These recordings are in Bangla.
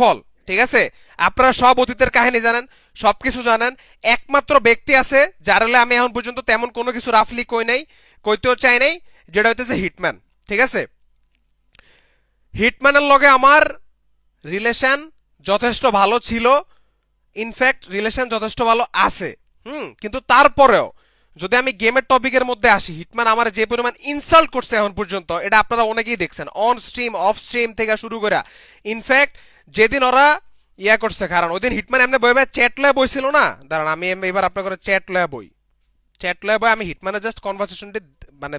ফল। ঠিক আছে, আপনারা সব অতীতের কাহিনী জানেন, সবকিছু জানেন। একমাত্র ব্যক্তি আছে যার হলে আমি এখন পর্যন্ত তেমন কোনো কিছু রাফলি কই নাই, কইতেও চাই নাই, যেটা হইতেছে হিটম্যান। ঠিক আছে, হিটম্যানের লগে আমার রিলেশন যথেষ্ট ভালো ছিল, ইনফ্যাক্ট রিলেশন যথেষ্ট ভালো আছে। কিন্তু তারপরেও যদি আমি গেমের টপিকের মধ্যে আসি, হিটম্যান আমার যে পরিমাণ ইনসাল্ট করছে এখন পর্যন্ত, এটা আপনারা অনেকেই দেখছেন, অন স্ট্রিম অফ স্ট্রিম থেকে শুরু করে। ইনফ্যাক্ট যেদিন ওরা ইয়া করছে, কারণ ওই দিন হিটম্যান এমনি বই চ্যাট লয়ে বইছিল না, দাঁড়ান আমি এবার আপনার করে চ্যাট লয়ে বই, চ্যাট লয়ে বই আমি হিটম্যানের জাস্ট কনভারসেশনটি মানে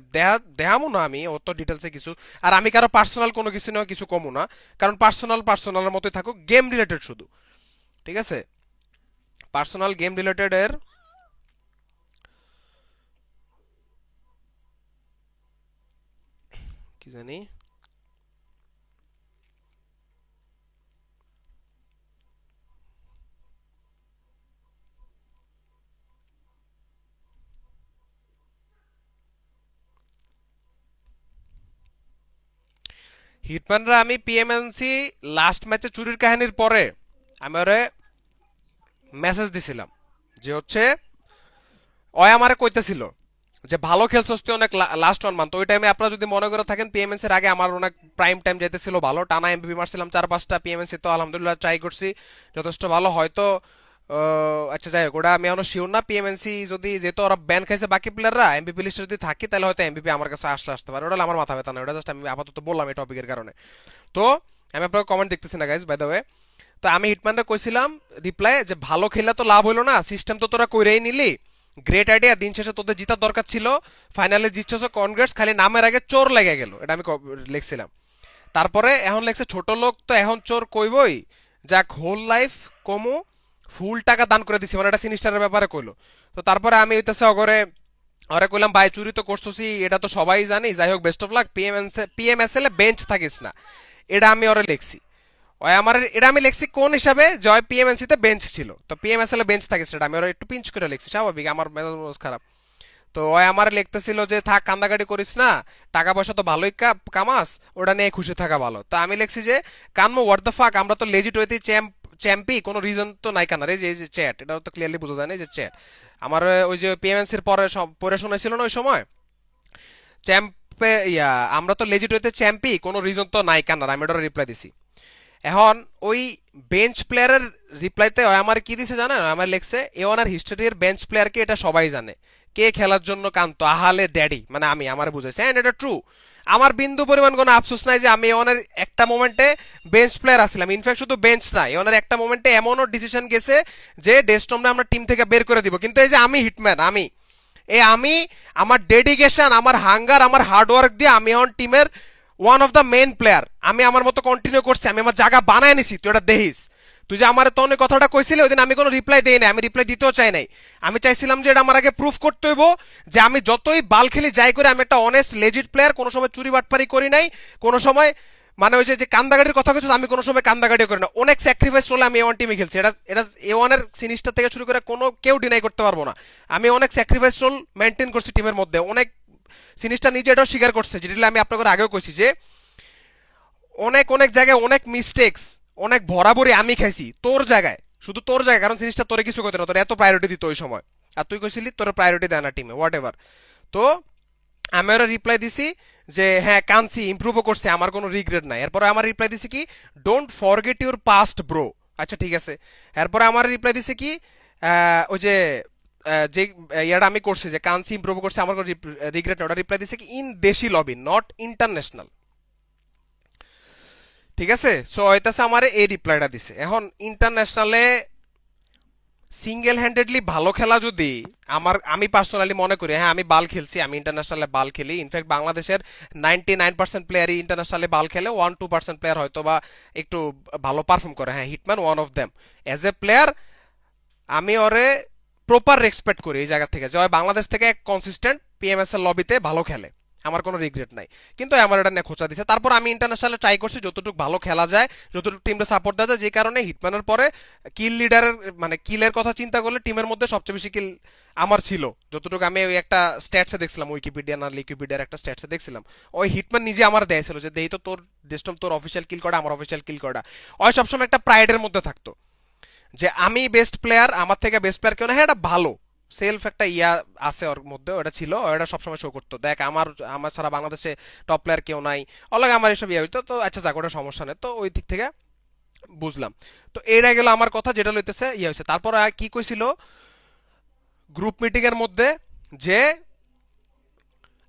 দেখামো না আমি অত ডিটেলসে কিছু। আর আমি কারো পার্সোনাল কোনো কিছু নিয়ে কিছু কমু না, কারণ পার্সোনাল পার্সোনালের মতোই থাকুক, গেম রিলেটেড শুধু। ঠিক আছে, পার্সোনাল গেম রিলেটেড এর কি জানি হিটম্যানরা আমি পিএমএনসি লাস্ট ম্যাচে চুরির কাহিনীর পরে আমি ওরে মেসেজ দিছিলাম যে হচ্ছে ওই আমারে কইতেছিল যে ভালো খেলছস তুই অনেক লাস্ট 1 মান্থ। ওই টাইমে আপনারা যদি মনে করে থাকেন পিএমএনসি এর আগে আমার অনেক প্রাইম টাইম যেতেছিল ভালো, টানা এমবিপি মারছিলাম 4-5টা, পিএমএনসি তো আলহামদুলিল্লাহ ট্রাই করছি যথেষ্ট ভালো। হয়তো আচ্ছা যাই হোক, ওটা আমি এখনো শিওর না। পিএমএনসি যদি যেহেতু ওরা ব্যান খাইছে বাকি প্লেয়াররা, এমবিপি লিস্টে যদি থাকি তাহলে হয়তো এমবিপি আমার কাছে আসতে পারে, ওটা হলো আমার মাথা ব্যথা না, ওটা জাস্ট আমি আপাতত বললাম এই টপিকের কারণে। তো আমি আপনার কমেন্ট দেখতেছি না গাইজ, বাই দ্য ওয়ে। তো আমি হিটম্যানরা কইছিলাম রিপ্লাই যে ভালো খেলা তো লাভ হইলো না, সিস্টেম তো তোরা কইরাই নিলি, গ্রেট আইডিয়া, দিন শেষে তোদের জিতার দরকার ছিল, ফাইনালে জিতছস কনগ্রেটস, খালি নামের আগে চোর লেগে গেল, এটা আমি লিখছিলাম। তারপরে এখন লেখছে ছোট লোক তো এখন চোর কইবই, যাক হোল লাইফ কমু ফুল টাকা দান করে দিছি, মানে একটা সিনিস্টারের ব্যাপারে কইলো। তো তারপরে আমি হইতেছে অগরে ওরে কইলাম ভাই চুরি তো করছসি এটা তো সবাই জানি, যাই হোক best of luck, PMSL A bench থাকিস না, এটা আমি ওরে লিখছি। ওই আমার এটা আমি লিখছি কোন হিসাবে, জয় পিএমএনসি তে বেঞ্চ ছিল, তো পিএমএসএল এ বেঞ্চ থাকিস, এটা আমি ওরা একটু পিঞ্চ করে লিখছি, স্বাভাবিক আমার মেজাজ খারাপ। তো ওই আমার লিখতেছিল যে থাক কান্দাকাটি করিস না, টাকা পয়সা তো ভালোই কামাস, ওটা নিয়ে খুশি থাকা ভালো। তা আমি লিখছি যে কানমো হোয়াট দ্য ফাক, আমরা তো লেজিট হইতে চ্যাম্পি, কোনো রিজন তো নাই কানার, এই যে চ্যাট, এটা তো ক্লিয়ারলি বোঝা যায় না, এই যে চ্যাট আমার ওই যে পিএমএনসির পরে সব পড়ে শোনাইছিল না ওই সময়, চ্যাম্পে ইয়া আমরা তো লেজিট হইতে চ্যাম্পি, কোনো রিজন তো নাই কানার, আমি ওটা রিপ্লাই দিছি। এখন ওই বেঞ্চ প্লেয়ারের রিপ্লাইতে আমার কি দিছে জানেন, আমার লেখছে এ ওনার হিস্টোরির বেঞ্চ প্লেয়ারকে এটা সবাই জানে, কে খেলার জন্য কান্ত আহালে ড্যাডি, মানে আমি আমার বুঝাইছে, এন্ড এটা ট্রু। আমার বিন্দু পরিমাণ কোনো আফসোস নাই যে আমি ওনার একটা মোমেন্টে বেঞ্চ প্লেয়ার আসছিলাম, ইনফ্যাক্ট শুধু বেঞ্চ নাই, ওনার একটা মোমেন্টে এমনও ডিসিশন গেছে যে ডেস্টমটা আমরা টিম থেকে বের করে দিব, কিন্তু এই যে আমি হিটম্যান, আমি আমার ডেডিকেশন, আমার হাঙ্গার, আমার হার্ডওয়ার্ক দিয়ে আমি এখন টিমের one of the main player, আমি আমার মতো কন্টিনিউ করছি, আমি আমার জায়গা বানায় নিছি, তুই এটা দেখিস। তুই যে আমার তখন কথাটা কইছিলি ওই দিন আমি কোনো রিপ্লাই দেই নাই, আমি রিপ্লাই দিতেও চাই নাই, আমি চাইছিলাম যে এটা আমার আগে প্রুফ করতে হইব যে আমি যতই বাল খেলি যাই করে আমি একটা অনেস্ট লেজিট প্লেয়ার, কোনো সময় চুরি বাটপারি করি নাই, কোনো সময় মানে ওই যে কান্দাগাড়ির কথা কিছু, আমি কোনো সময় কান্দাগাড়ি করি না, অনেক স্যাক্রিফাইস রোলে আমি এ1 টিমে খেলছি, এটা এটা এ1 এর সিনিসটা থেকে শুরু করে কোনো কেউ ডিনাই করতে পারবো না। আমি অনেক স্যাক্রিফাইস রোল মেনটেন করছি টিমের মধ্যে, অনেক সিনিসটা নিজে এটাও স্বীকার করছে, যেটা আমি আপনাদের আগেও কইছি যে অনেক অনেক জায়গায় অনেক মিস্টেক্স, অনেক ভরাভরি আমি খাইছি তোর জায়গায়, শুধু তোর জায়গায়, কারণ জিনিসটা তোরে কিছু করতে না, তোর এত প্রায়োরিটি দিত ওই সময়, আর তুই কইছিলি তোর প্রায়োরিটি দেয় না টিমে, হোয়াট এভার। তো আমি ওরা রিপ্লাই দিছি যে হ্যাঁ কানসি, ইমপ্রুভও করছে, আমার কোনো রিগ্রেট নাই। এরপরে আমার রিপ্লাই দিছি কি, don't forget your past bro, আচ্ছা ঠিক আছে। এরপরে আমার রিপ্লাই দিছে কি, ওই যে যে ইয়াটা আমি করছি যে কানসি ইমপ্রুভ করছে, আমার কোনো রিগ্রেট নাই, ওটা রিপ্লাই দিছে কি ইন দেশি লবি নট ইন্টারন্যাশনাল। ঠিক আছে, সো হইতাছে আমার এই রিপ্লাইটা দিছে। এখন ইন্টারন্যাশনালে সিঙ্গেল হ্যান্ডেডলি ভালো খেলা যদি আমি পার্সোনালি মনে করি, হ্যাঁ আমি বাল খেলছি, আমি ইন্টারন্যাশনালে বাল খেলি, ইনফ্যাক্ট বাংলাদেশের 99% প্লেয়ারই ইন্টারন্যাশনালে বাল খেলে, 1-2% প্লেয়ার হয়তো বা একটু ভালো পারফর্ম করে, হ্যাঁ hitman one of them. As a player আমি ওরে প্রপার রেসপেক্ট করি এই জায়গা থেকে, যে বাংলাদেশ থেকে এক কনসিস্টেন্ট পিএমএস এর লবিতে ভালো খেলে, আমার কোনো রিগ্রেট নাই, কিন্তু আমার এটা নিয়ে খোঁচা দিছে। তারপর আমি ইন্টারন্যাশনালে ট্রাই করছি যতটুকু ভালো খেলা যায়, যতটুকু টিমটা সাপোর্ট দেওয়া যায়, যে কারণে হিটম্যানের পরে কিল লিডারের মানে কিলের কথা চিন্তা করলে টিমের মধ্যে সবচেয়ে বেশি কিল আমার ছিল। যতটুকু আমি ওই একটা স্ট্যাটসে দেখছিলাম, উইকিপিডিয়া না লিকুইপিডিয়ার একটা স্ট্যাটসে দেখছিলাম, ওই হিটম্যান নিজে আমার দেয়ছিল যে দেই তো তোর ডেস্টম তোর অফিসিয়াল কিল করা, আমার অফিসিয়াল কিল করা। ওই সবসময় একটা প্রাইডের মধ্যে থাকতো যে আমি বেস্ট প্লেয়ার, আমার থেকে বেস্ট প্লেয়ার কেউ না। হ্যাঁ, এটা ভালো সেলফ একটা ইয়া আছে ওর মধ্যে, ওটা ছিল, ওটা সবসময় শো করতো, দেখ আমার আমার ছাড়া বাংলাদেশে টপ প্লেয়ার কেউ নাই, অলগে আমার এসব ইয়া হইতো। তো আচ্ছা যাক, ওটা সমস্যা নেই, তো ওই দিক থেকে বুঝলাম। তো এইটা গেল আমার কথা, যেটা লইতেছে ইয়া হয়েছে। তারপর আর কি কইছিল গ্রুপ মিটিং এর মধ্যে, যে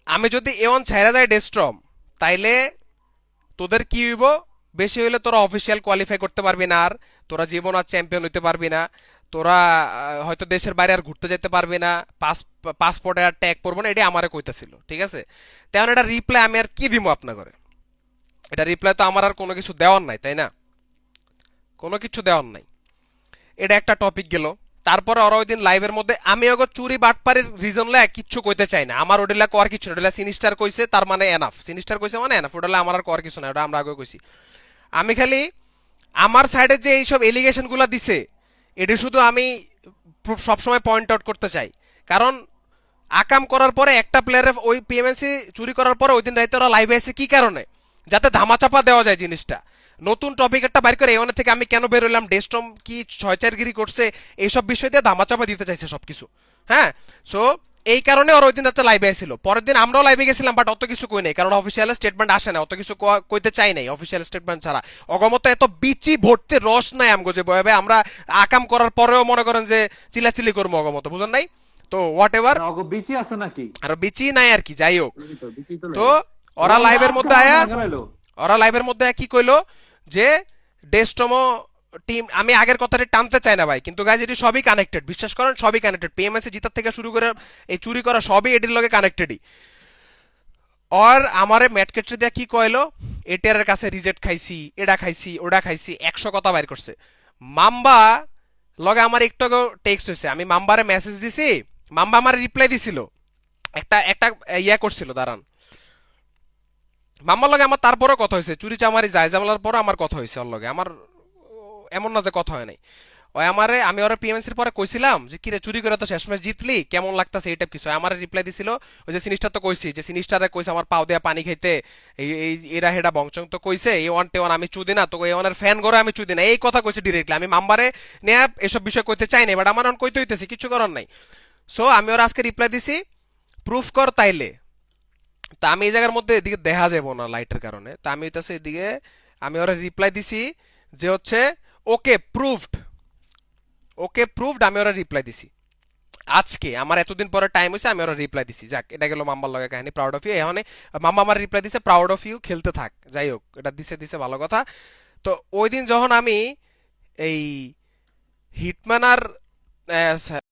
আমি যদি এ1 ছাইরা যায় ডেস্ট্রম, তাইলে তোদের কি হইব, বেশি হইলে তোরা অফিসিয়াল কোয়ালিফাই করতে পারবি না, আর তোরা জীবন আর চ্যাম্পিয়ন হইতে পারবি না, তোরা হয়তো দেশের বাইরে আর ঘুরতে যেতে পারবি না, পাসপোর্টে আর ট্যাগ পড়বো না, এটা আমারে কইতেছিল, ঠিক আছে। তেমন এটা রিপ্লাই আমি আর কি দিব আপনার করে, এটা রিপ্লাই তো আমার আর কোনো কিছু দেওয়ার নাই, তাই না, কোনো কিছু দেওয়ার নাই। এটা একটা টপিক গেল। তারপরে ওরা ওই দিন লাইভের মধ্যে, আমি ওগো চুরি বাটপারের রিজন লাই কিচ্ছু কইতে চাই না, আমার ওডিলা কর কিছু না, ওডিলা সিনিস্টার কইছে তার মানে এনাফ, সিনিস্টার কইছে মানে এনাফ, ওডিলা আমার আর কর কিছু না, ওটা আমরা আগে কইছি। আমি খালি আমার সাইডে যে এইসব এলিগেশন গুলা দিছে, এটা শুধু আমি সবসময় পয়েন্ট আউট করতে চাই। কারণ আকাম করার পরে একটা প্লেয়ারের ওই পিএমএসি চুরি করার পরে ওই দিন রাইতে ওরা লাইভে এসে কি কারণে, যাতে ধামাচাপা দেওয়া যায় জিনিসটা। নতুন টপিক একটা বাইর করে এখানে থেকে আমি কেন বের হইলাম, ডেস্টম কি ছয়চারগিরি করছে, এইসব বিষয় দিয়ে ধামাচাপা দিতে চাইছে সবকিছু। হ্যাঁ, সো এই কারণে ওরা ওই দিন একটা লাইভে আসছিল। পরের দিন আমরাও লাইভে গেছিলাম, বাট অত কিছু কই নাই, কারণ অফিসিয়াল স্টেটমেন্ট আসে না, অত কিছু কইতে চাই নাই অফিসিয়াল স্টেটমেন্ট ছাড়া। অগমত এত বিচি ভর্তি রস নাই আমগো যে বয়াবে আমরা আকাম করার পরেও মনে করেন যে চিলাচিলি করবো, অগমত বুঝেন নাই। তো হোয়াট এভার, অগো বিচি আছে নাকি? আর বিচি নাই আর কি, যাই হোক। এই তো বিচি তো তো লাগে। ওরা ও লাইভের আজকে মধ্যে আমার আয়া, ভাঙাইলো। ওরা লাইভের মধ্যে কি কইলো, যে ডেস্টমো টিম, আমি আগের কথাটা টানতে চাই না ভাই, কিন্তু গাইজ এটি সবই কানেক্টেড, বিশ্বাস করেন সবই কানেক্টেড, পিএমএসি জিতার থেকে শুরু করে এই চুরি করা সবই এটির লগে কানেক্টেডই। আর আমারে ম্যাটকেটে দিয়ে কি কইলো, এটিআর এর কাছে রিজেক্ট খাইছি, এটা খাইছি, ওটা খাইছি, 100 কথা বাইর করছে। মাম্বা লগে আমার একটু টেক্সট হয়েছে, আমি মাম্বারে মেসেজ দিছি, মাম্বা আমার রিপ্লাই দিছিল, একটা একটা ইয়া করছিল, দাঁড়ান, মাম্মার লগে আমার তারপরেও কথা হয়েছে, চুরি চামারি যায় জামলার পরে আমার কথা হয়েছে ওর লগে আমার, এমন না যে কথা হয় নাই। ওই আমারে, আমি ওরা পিএমসির পরে কইছিলাম যে কিরে চুরি করে তো শেষমেশ জিতলি, কেমন লাগতাছে এই টাইপ কিছু, আমার রিপ্লাই দিছিল ওই যে সিনিস্টার তো কইছি, যে সিনিস্টারে কইছে আমার পাও দেয়া পানি খাইতে, এই এই এরা হেডা বংচং তো কইছে এই ওয়ান টে ওয়ান আমি চুদি না, তো এই ওয়ানের ফ্যান করে আমি চুদি না, এই কথা কইছে ডিরেক্টলি। আমি মাম্বারে নিয়ে এসব বিষয় কইতে চাই না, বাট আমার অন কইতে হইতেছে, কিছু করার নাই। সো আমি ওরা আজকে রিপ্লাই দিছি, প্রুফ কর তাইলে। তা আমি এই জায়গার মধ্যে এদিকে দেখা যাবো না লাইটের কারণে, তা আমি হইতেছে এদিকে, আমি ওরা রিপ্লাই দিছি যে হচ্ছে ওকে প্রুভড, ওকে প্রুভড, আমি ওরা রিপ্লাই দিছি আজকে, আমার এতদিন পরে টাইম হয়েছে, আমি ওরা রিপ্লাই দিছি। যাক, এটা গেল মাম্বার লগে কাহিনী, প্রাউড অফ ইউ। এখন মাম্মা আমার রিপ্লাই দিছে প্রাউড অফ ইউ, খেলতে থাক, যাই হোক, এটা দিছে দিছে ভালো কথা। তো ওই দিন যখন আমি এই হিটম্যান আর